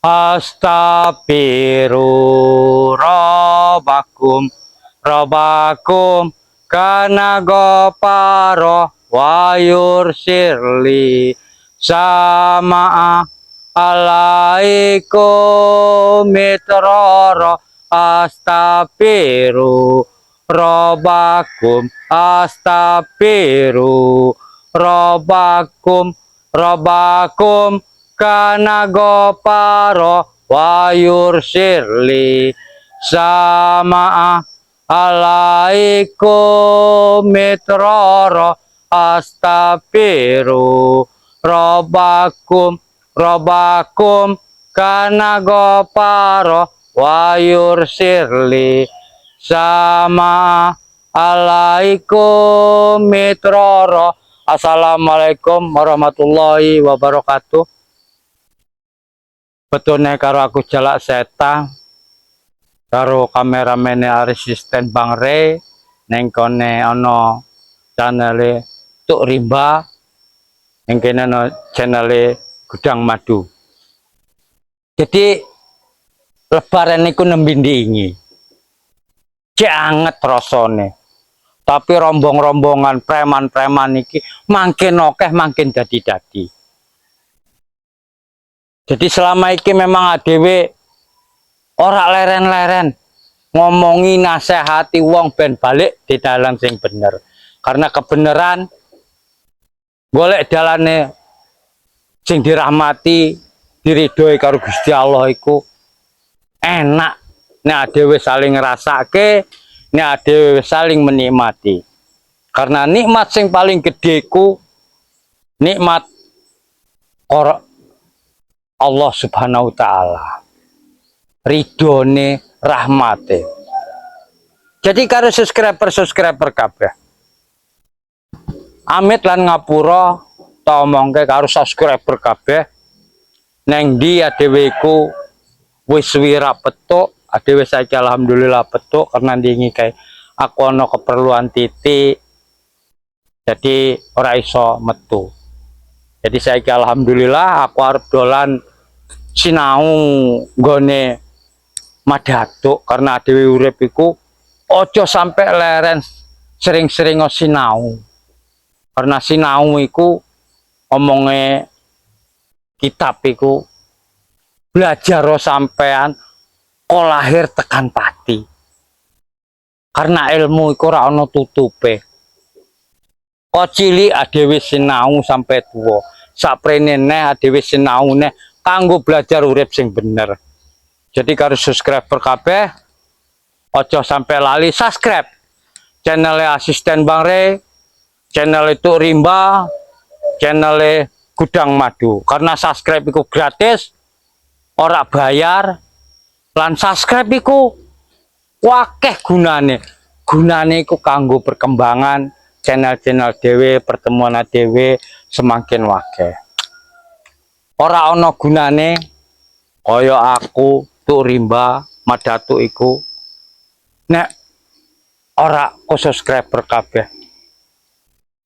Astaghfiru Rabbakum kana goparo wa yursirli sama alaikum mitroro. Astaghfiru Rabbakum kana goparo wa yursirli sama alaikum mitroro. Astaghfiru Rabbakum kana goparo wa yursirli sama alaikum mitroro. Assalamualaikum warahmatullahi wabarakatuh. Betulnya karo aku jalak seta karo kameramene asisten Bang Re neng kone ono channel Tuk Rimba, neng kene ono channel Gudang Madu. Jadi lebaran niku nembe ndingi janget rasane, tapi rombong-rombongan preman-preman iki makin akeh makin dadi-dadi. Jadi selama iki memang adewe ora leren-leren ngomongi nasehati wong ben balik di dalan sing bener, karena kebenaran golek dalane sing dirahmati diridhoi karo Gusti Allah iku enak nek adewe saling ngrasake, nek adewe saling menikmati. Karena nikmat sing paling gede ku nikmat Allah Subhanahu wa taala, ridhone, rahmate. Jadi karo subscriber kabeh amit lan ngapura ta omongke karo subscriber kabeh neng ndi adewe iku wis wira petuk. Adewe saiki alhamdulillah petuk karena ndingi kae aku ana keperluan titik jadi ora iso metu. Jadi saiki alhamdulillah aku arep dolan sinau nggone Madatuk, karena adewe urip iku ojo sampai leren sering-sering sinau. Karena sinau iku omonge kitab iku belajar sampean kok lahir tekan pati. Karena ilmu iku ora ana tutupe. Kok cilik adewe sinau sampai tua, saprene neh adewe sinau neh kanggo belajar urip sing bener. Jadi karo subscriber kabeh ojo sampai lali subscribe channel asisten Bang Re, channel itu Rimba, channel Gudang Madu. Karena subscribe itu gratis, ora bayar. Lan subscribe iku wakeh gunane. Gunane iku kanggo perkembangan channel-channel dhewe, pertemuan dhewe semakin wakeh. Ora ana gunane kaya aku Tuk Rimba Madatuk iku nek ora ku subscriber kabeh.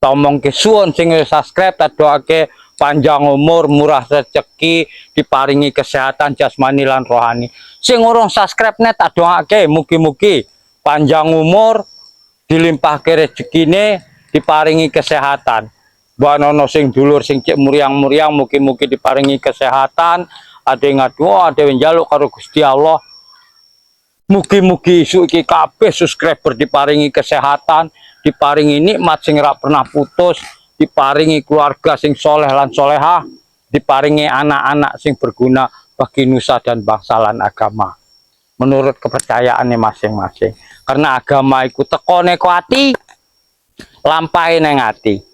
Tomongke suwun sing subscribe tak doake panjang umur, murah rezeki, diparingi kesehatan jasmani lan rohani. Sing urung subscribe nek tak doake mugi-mugi panjang umur, dilimpahke rezekine, diparingi kesehatan. Mbok ana sing dulur sing cek muriang-muriang mugi-mugi diparingi kesehatan, ade ngadu ade njaluk karo Gusti Allah. Mugi-mugi isuk iki kabeh subscriber diparingi kesehatan, diparingi nikmat sing ora pernah putus, diparingi keluarga sing soleh lan solehah, diparingi anak-anak sing berguna bagi nusa dan bangsa lan agama. Menurut kepercayaannya masing-masing. Karena agama iku tekone ku ati, lampahe nang ati.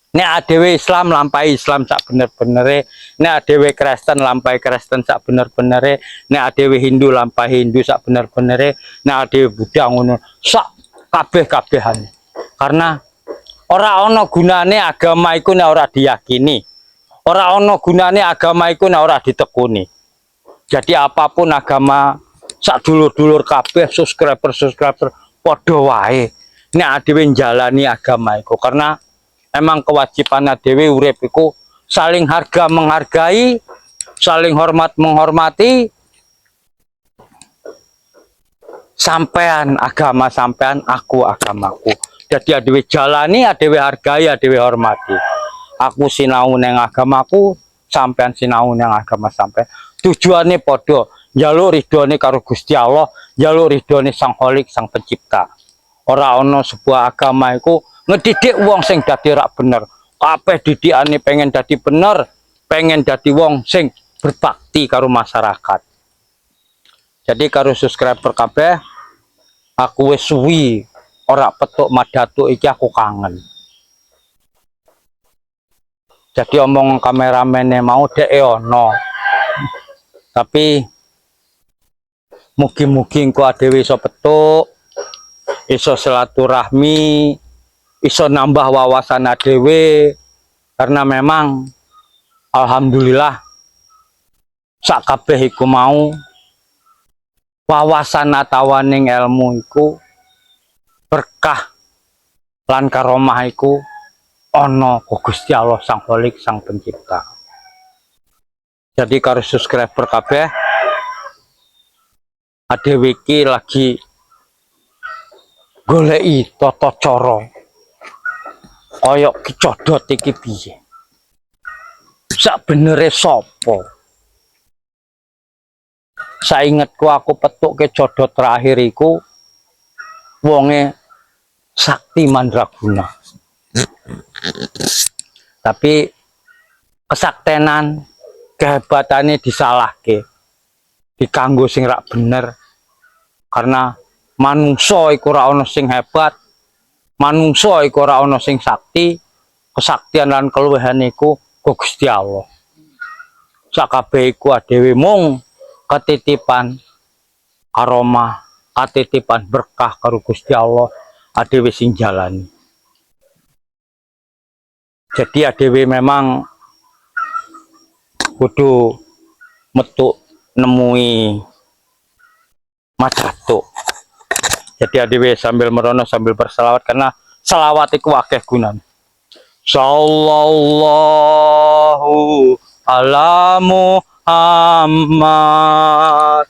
Nek adewe Islam lampahi Islam sak bener-benere, nek adewe Kristen lampahi Kristen sak bener-benere, nek adewe Hindu lampahi Hindu sak bener-benere, nek adewe Buddha ngono sak kabeh-kabehane. Karena ora ana gunane agama iku nek ora diyakini. Ora ana gunane agama iku nek ora ditekuni. Jadi apapun agama sak dulur-dulur kabeh subscriber padha wae nek adewe njalani agama iku, karena emang kewajiban adewe urip iku saling harga menghargai, saling hormat menghormati. Sampean agama sampean, aku agamaku. Jadi adewe jalani, adewe hargai, adewe hormati. Aku sinau neng agamaku, sampean sinau neng agama sampean. Tujuannya podo, njaluk ridhone karo Gusti Allah, njaluk ridhone Sang Kholik, Sang Pencipta. Ora ono sebuah agama iku ngedidik wong sing dadi rak bener. Kabeh didikane pengen dadi bener, pengen dadi wong sing berbakti karo masyarakat. Jadi karo subscriber kabeh, aku wis suwi ora petuk Madatu iki, aku kangen. Jadi omong kameramene mau dek ono. Tapi mugi-mugi engko adewe iso petuk, iso silaturahmi, iso nambah wawasan adewe, karena memang alhamdulillah sak kabeh iku mau wawasan atawaning ilmu iku berkah lan karomah iku ana Gusti Allah Sang Kholik, Sang Pencipta. Jadi karo subscriber kabeh, adewe iki lagi goleki tata cara kaya Kicodot iki piye. Sak benere sapa? Saingetku aku petuk Kicodot terakhir iku wonge Sakti Mandraguna. Tapi kesaktenan, kehebatannya disalahke, dikanggo sing rak bener. Karena manungsa iku ora ana sing hebat, manungsa iku ora ana sing sakti, kesaktian lan keluwihan iku Gusti Allah. Sakabeh iku adewe mung ketitipan karomah, ketitipan berkah karo Gusti Allah, adewe sing jalani. Jadi adewe memang kudu metu nemui Madatu. Jadi adewe sambil merono sambil berselawat, karena selawat iku akeh gunane. Sallallahu ala Muhammad,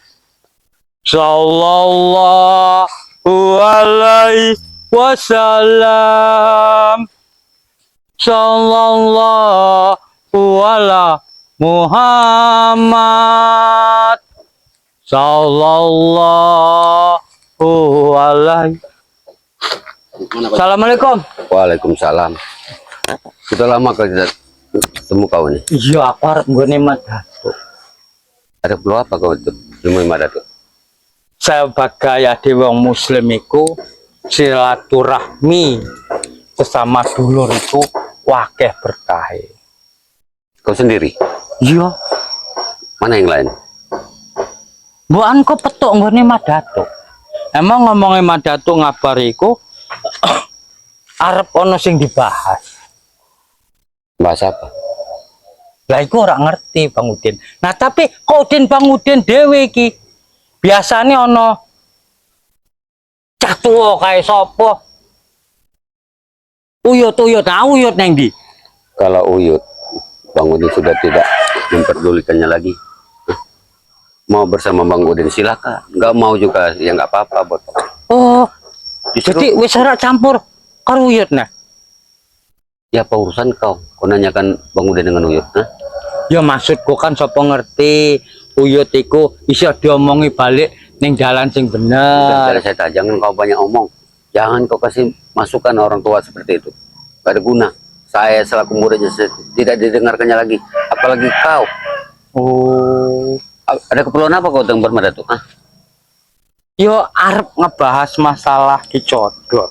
sallallahu alaihi wasallam, sallallahu ala Muhammad, sallallahu alaihi. Assalamualaikum. Waalaikumsalam. Sudah lama kita ketemu kau nih. Iya, aku harap gue nih Madatu. Ada perlu apa kau untuk temui Madatu? Sebagai ade wong muslim iku silaturahmi sesama dulur itu wakeh berkahe. Kau sendiri? Iya. Mana yang lain? Bukan kok petuk nggone Madatu. Emang ngomongin Madatu ngabariku arep ono sing dibahas. Bahas apa? Lah iku ora ngerti Bang Udin. Nah tapi kok Udin Bang Udin dhewe iki biasane ono cah tuwa kae sapa? Uyut-uyut, nah uyut neng di. Kalau Uyut, Bang Udin sudah tidak memperdulikannya lagi. Mau bersama Bang Udin silakan. Nggak mau juga ya nggak apa-apa buat. Oh, Justru, jadi wis ora campur karo uyut nah. ya apa urusan kau? Kau nanyakan Bang Udin dengan Uyut, nah? Ya maksudku kan sapa ngerti uyut iku iso diomongi balik ning dalan sing bener. Dari saya jangan kau banyak omong. Jangan kau kasih masukan orang tua seperti itu. Gak ada guna. Saya selaku muridnya tidak didengarkannya lagi. Apalagi kau. Oh, Ada keperluan apa kau dengan Madatu? Ah? yo arep ngebahas masalah Kicodot.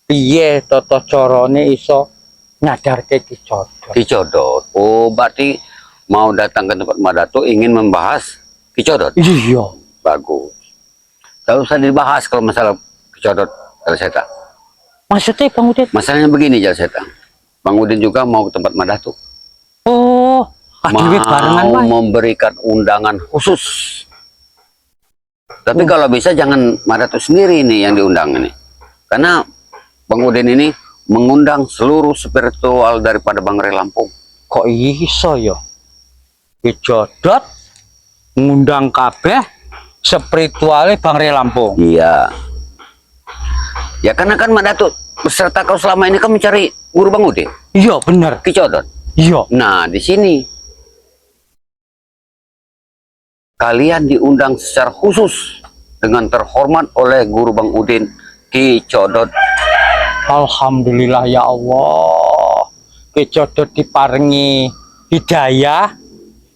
Piye tata carane iso nyadarke Kicodot. Kicodot. Oh, berarti mau datang ke tempat Madatu ingin membahas Kicodot. Iya. Bagus. Gak usah dibahas kalau masalah Kicodot, Jalseta. Maksudnya Bang Udin? Masalahnya begini, Jalseta. Bang Udin juga mau ke tempat Madatu. Oh, adewe barengan Mau wae. memberikan undangan khusus. Tapi kalau bisa jangan Madatu sendiri ini yang diundang ini. Karena Bang Udin ini mengundang seluruh spiritual daripada Bang Re Lampung. Kok iso ya? Jodot ngundang kabeh spiritualnya Bang Re Lampung. Iya. Ya karena kan Mak Datuk beserta kau selama ini kan mencari guru Bang Udin. Iya bener. Ki Codot. Iya. Nah, di sini kalian diundang secara khusus dengan terhormat oleh guru Bang Udin Ki Codot. Alhamdulillah ya Allah. Ki Codot diparingi hidayah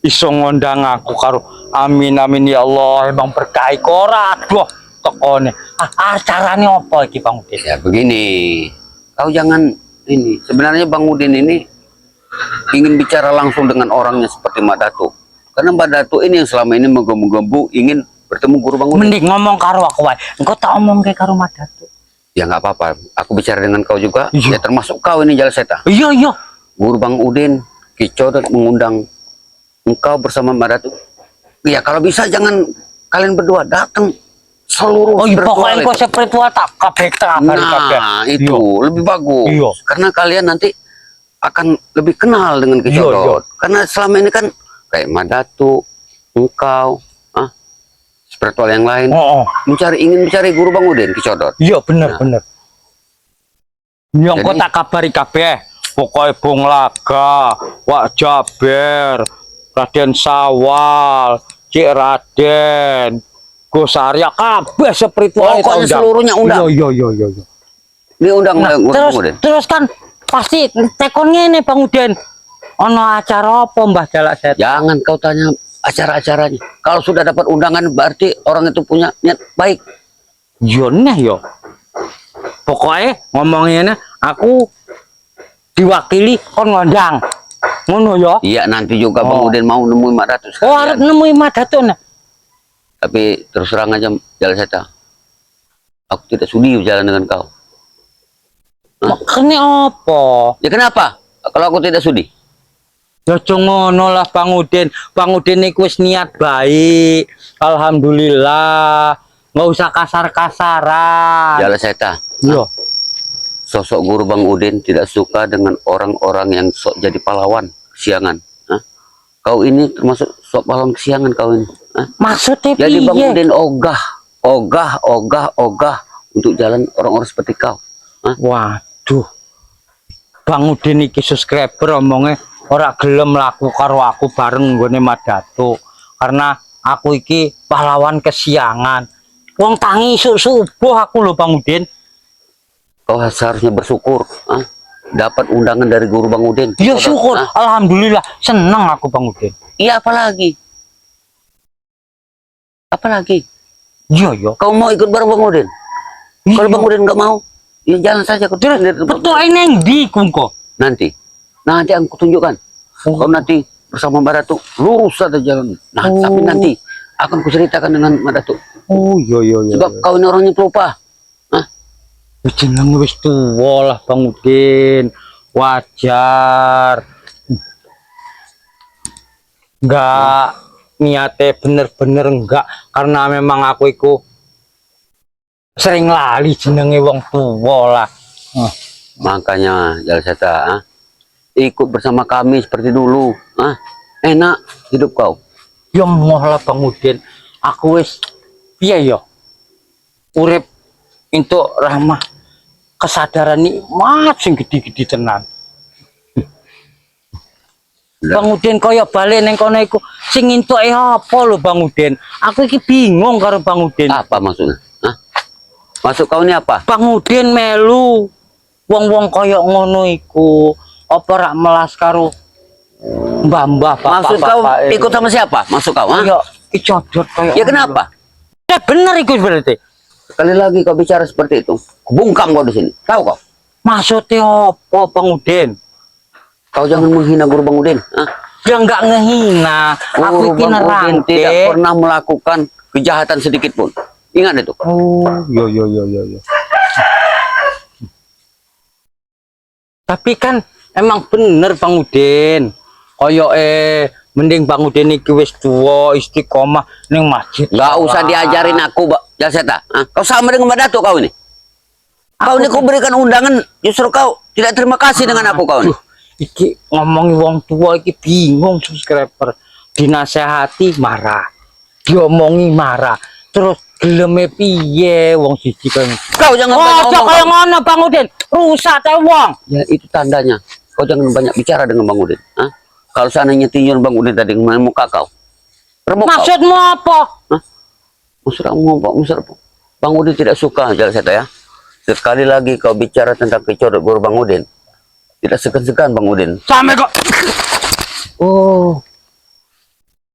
iso ngundang aku karo amin amin ya Allah. Emang berkah ora aduh tekone. Acarane apa iki Bang Udin? Ya begini, kau jangan ini. Sebenarnya Bang Udin ini ingin bicara langsung dengan orangnya seperti Mak Datuk. Karena Mak Datuk ini yang selama ini menggembu-gembu ingin bertemu guru Bang Udin. Mending ngomong karo aku wae. Engko tak omong ke karo Mak Datuk. Ya nggak apa-apa. Aku bicara dengan kau juga. Iya. Ya termasuk kau ini Jalaseta. Iya iya. Guru Bang Udin Ki Codot mengundang engkau bersama Mak Datuk. Ya kalau bisa jangan kalian berdua datang seluruh Oh iya spiritual pokoknya itu. kok spiritual tak kabeh kabeh. Nah itu lebih bagus. Iya. Karena kalian nanti akan lebih kenal dengan Ki Iya, Codot. Karena selama ini kan kayak Mak Datuk, engkau, spiritual yang lain Oh, oh. ingin mencari guru Bang Udin Ki Codot. Iya bener Nah. bener. Yang kok Jadi- tak kabari kabeh. Pokoknya Bung Laga, Wak Jaber, Raden Sawal, Cik Raden, Gus Arya kabeh spiritual Pokoknya seluruhnya undang. Iya iya iya iya. Diundang Nah, oleh guru terus Bang Udin. terus kan pasti tekon ngene Bang Udin. Ono acara apa Mbah Jalak Set? Jangan kau tanya acara-acaranya. Kalau sudah dapat undangan berarti orang itu punya niat baik. Yo neh yo. Pokoknya ngomongnya aku diwakili kon ngundang. Ngono yo. Iya nanti juga Bang Oh. Udin mau nemuin Mak Datuk Oh sekalian. arep nemuin Mak Datuk nah. Tapi terus terang aja Jalaseta, aku tidak sudi berjalan dengan kau. Makanya apa? Ya kenapa? Kalau aku tidak sudi? Ya ngono lah Bang Udin. Bang Udin iku wis niat baik. Alhamdulillah. Nggak usah kasar-kasaran. Jalaseta, Yo. sosok guru Bang Udin tidak suka dengan orang-orang yang sok jadi pahlawan kesiangan. Hah? Kau ini termasuk sok pahlawan kesiangan kau ini. Hah? Maksudnya Jadi Bang piye? Udin ogah untuk jalan orang-orang seperti kau. Hah? Waduh. Bang Udin iki subscriber omongnya ora gelem laku karo aku bareng nggone Mak Datuk. Karena aku iki pahlawan kesiangan. Wong tangi subuh aku lho Bang Udin. Kau seharusnya bersyukur. Hah? Dapat undangan dari guru Bang Udin. Ya syukur, Hah? alhamdulillah seneng aku Bang Udin. Iya apalagi? Apalagi? Iya ya. Kau mau ikut bareng Bang Udin? Kalau Bang Udin nggak mau, ya jalan saja kau sendiri. Betul ini yang di kungko. Nanti aku tunjukkan. Kau nanti bersama Mbak Datuk lurus saja jalan. Nah, tapi nanti akan kuceritakan dengan Mbak Datuk. Oh iya iya iya. Sebab kau ini orangnya pelupa. Hah? Jeneng wis tuwa lah Bang Udin. Wajar. Enggak niate bener-bener enggak karena memang aku iku sering lali jenenge wong tuwa lah. Makanya Jalaseta, ikut bersama kami seperti dulu. Enak hidup kau. Ya moh lah Bang Udin. Aku wis piye ya? Urip entuk rahmah kesadaran nikmat sing gede-gede tenan. Bang Udin kaya balik neng kono iku sing entuke apa lho Bang Udin? Aku iki bingung karo Bang Udin. Apa maksudnya? Masuk kau ini apa? Bang Udin melu wong-wong kaya ngono iku apa rak melas karo mbah-mbah Maksud kau bapak-bapak ikut sama siapa? Masuk kau? ya iki codot kaya Ya kenapa? Ya bener iku berarti. Sekali lagi kau bicara seperti itu, bungkam kau di sini. Tahu kau? Maksudnya apa Bang Udin? Kau jangan menghina guru Bang Udin. Ya enggak ngehina. Aku Guru iki Bang Udin nerangke. tidak pernah melakukan kejahatan sedikit pun. Ingat itu. Oh, yo. Tapi kan emang bener Bang Udin. Koyo mending Bang Udin iki wis tuwa istiqomah ning masjid. Nggak usah diajarin aku, Jalseta. Kau sama dengan Mbak Datuk kau ini. Kau ini kau berikan undangan, justru kau tidak terima kasih dengan aku kau ini. Aduh, iki ngomongi wong tua iki bingung subscriber. dinasehati marah, diomongi marah, terus geleme piye wong siji kan. Kau jangan banyak Ojo ngomong. kaya Kau. ngono Bang Udin, rusak teh wong. Ya itu tandanya. Kau jangan banyak bicara dengan Bang Udin. Hah? Kalau seandainya tinjau Bang Udin tadi dengan muka kau. Remuk kau. Maksudmu apa? Hah? Maksud kamu apa? Maksud apa? Bang Udin tidak suka jalan saya ya. Sekali lagi kau bicara tentang kecodot baru Bang Udin. Tidak segan-segan Bang Udin. Sampai kok Oh,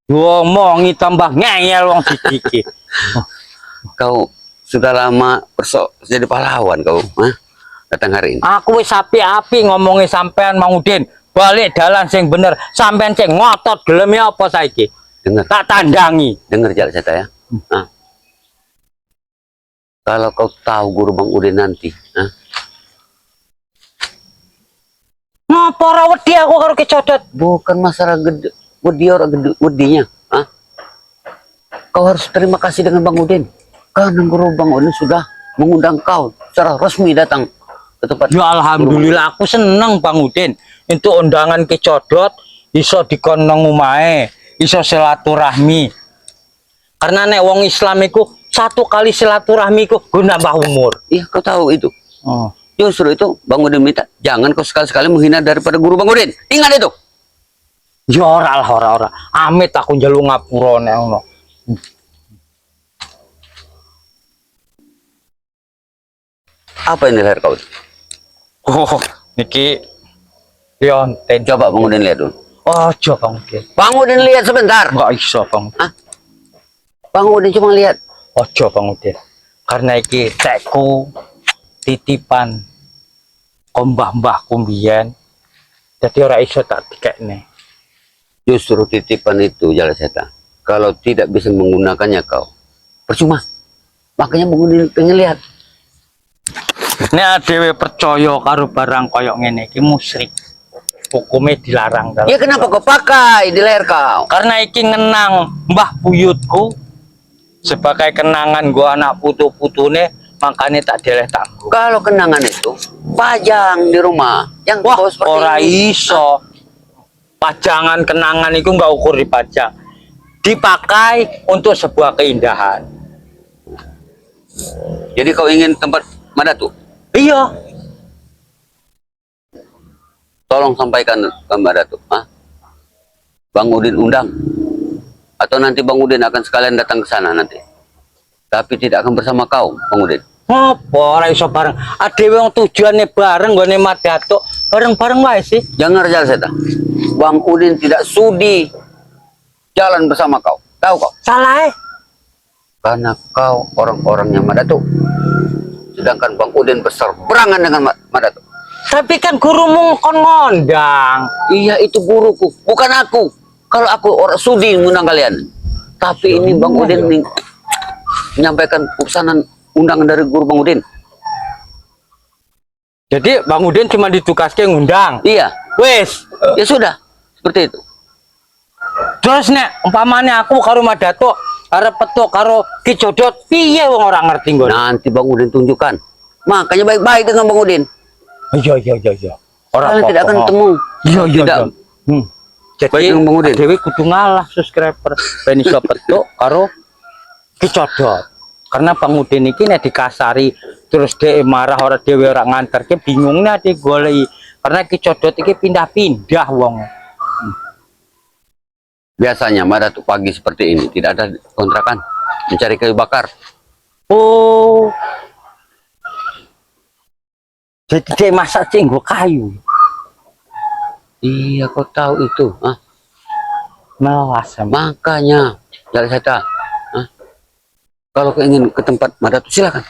ngomongi tambah ngeyel wong siji iki. kau sudah lama jadi pahlawan kau. Hah? Datang hari ini. Aku wis api-api ngomongi sampean Mang Udin. Balik dalan sing bener. Sampean sing ngotot gelem ya apa saiki? Dengar, Tak tandangi. dengar jalan saya ya. Hah? Kalau kau tahu guru Bang Udin nanti, hah? Ngapa ora wedi aku karo kecodot? Bukan masalah gede, wedi orang gede, wedinya. Hah? Kau harus terima kasih dengan Bang Udin. Karena guru Bang Udin sudah mengundang kau secara resmi datang ke tempat. Ya alhamdulillah aku seneng Bang Udin. Untuk undangan kecodot iso dikon nang omahe, iso silaturahmi. Karena nek wong Islam iku satu kali silaturahmi iku go nambah umur. Iya, kau tahu itu. Oh. Justru itu Bang Udin minta, jangan kau sekali-sekali menghina daripada guru Bang Udin. Ingat itu. Ya ora lah ora. Amit aku njaluk ngapura nek ngono. Apa ini leher kau? Oh, niki lionten. Coba Bang Udin lihat dulu. Ojo Bang Udin. Bang Udin lihat sebentar. Enggak iso Bang. Hah? Bang Udin cuma lihat. Ojo Bang Udin. Karena iki tekku titipan mbah-mbahku mbiyen. Jadi ora iso tak dikekne. Justru titipan itu jalan setan. Kalau tidak bisa menggunakannya kau, percuma. Makanya Bang Udin pengen lihat. Nek dhewe percaya karo barang koyok ngene iki musyrik. Hukumnya dilarang dalam. Ya kenapa kau pakai di leher kau? Karena iki ngenang mbah buyutku sebagai kenangan gua anak putu-putune, makanya tak deleh tangguh. Kalau kenangan itu pajang di rumah. Yang Wah, kau seperti ora ini. iso. Pajangan kenangan itu nggak ukur dipajang. Dipakai untuk sebuah keindahan. Jadi kau ingin tempat Madatu? Iya. Tolong sampaikan ke Madatu. Hah? Bang Udin undang. Atau nanti Bang Udin akan sekalian datang ke sana nanti. Tapi tidak akan bersama kau, Bang Udin. Apa ora iso bareng? Adewe wong tujuane bareng gone Madatuk. Bareng-bareng wae sih. Jangan jalan seta. Bang Udin tidak sudi jalan bersama kau. Tahu kau? Salah. Karena kau orang-orangnya Madatu. Sedangkan Bang Udin berseberangan dengan Madatu. Tapi kan gurumu kon ngondang. Iya, itu guruku, bukan aku. Kalau aku orang sudi mengundang kalian. Tapi ini Bang Udin nih, menyampaikan pesanan undangan dari guru Bang Udin. Jadi Bang Udin cuma ditugaskan ngundang. Iya, Wes. ya sudah. Seperti itu. Terus nek umpamanya aku karo Madatuk arep petuk karo Ki Jodot, piye wong ora ngerti nggon. Nanti Bang Udin tunjukkan. Makanya baik-baik dengan Bang Udin. Iya. Ora Kalian tidak akan ketemu. Iya. Tidak. Jadi Baik dengan Bang Udin. Dewi kudu ngalah subscriber ben iso petuk karo Ki Jodot. Karena Bang Udin iki nek dikasari terus dhek marah ora dhewe ora nganterke bingungnya ade goleki. Karena Ki Jodot iki pindah-pindah wong. Biasanya Madatu pagi seperti ini tidak ada kontrakan, mencari kayu bakar. Oh. Jadi dia masak cenggo kayu. Iya, kau tahu itu. Hah? Melas sama. Makanya, jalan saya. Kalau kau ingin ke tempat Madatu, silakan.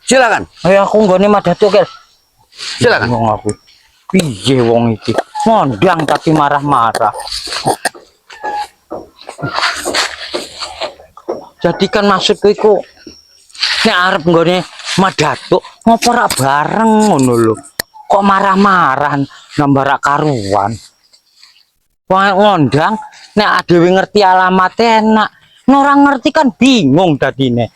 Silakan. Ayo aku nggone Madatuk, Kel. Silakan. Wong aku. Piye wong iki? Ngondang tapi marah-marah. Jadi kan maksudku iku nek arep nggone Madatuk ngopo ora bareng ngono lho. Kok marah-marah nambah ra karuan. Wong ngondang nek dhewe ngerti alamat enak. Nek ora ngerti kan bingung dadine.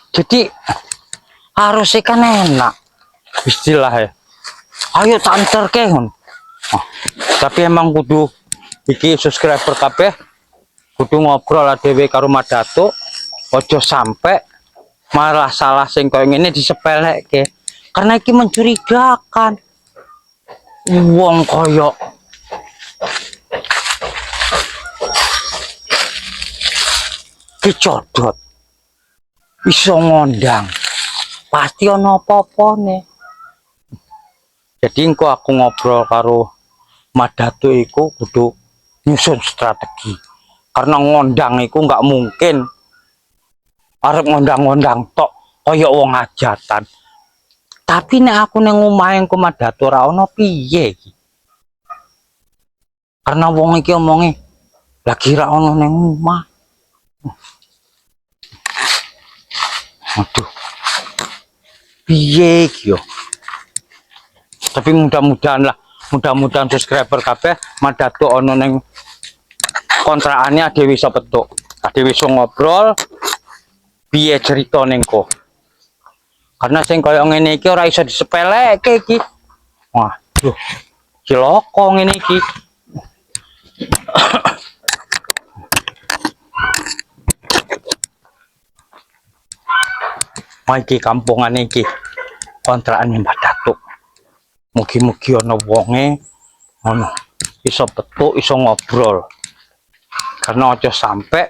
Jadi harusnya kan enak istilahnya. Ayo tak antar ke tapi emang kudu iki subscriber kabeh kudu ngobrol dhewe karo Madatuk, ojo sampai malah salah sing koyo ngene disepelekke karena iki mencurigakan. Wong koyo dicodot iso ngondang pasti ono apa-apane. Jadi engko aku ngobrol karo Madatuk iku kudu nyusun strategi karena ngondang iku nggak mungkin arep ngondang-ngondang tok kaya wong hajatan. Tapi nek aku nang omahe engko Madatuk ora ono piye iki, karena wong iki omonge lagi ra ono nang omah. Aduh, piye iki yo. Tapi mudah-mudahan lah, mudah-mudahan subscriber kabeh Madatuk ono neng kontrakannya dhewe iso petuk, dhewe iso ngobrol piye cerita nengko. Karena sing koyo ngene iki ora iso disepeleke iki. Waduh, ciloko ngene iki. Iki kampungan iki kontrakan Madatuk. Mugi-mugi ana wonge ngono iso petuk iso ngobrol. Karena aja sampai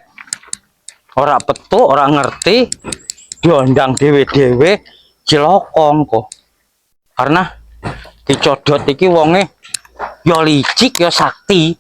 ora petuk ora ngerti diondang dhewe-dhewe cilokong kok. Karena dicodot iki wonge ya licik ya sakti.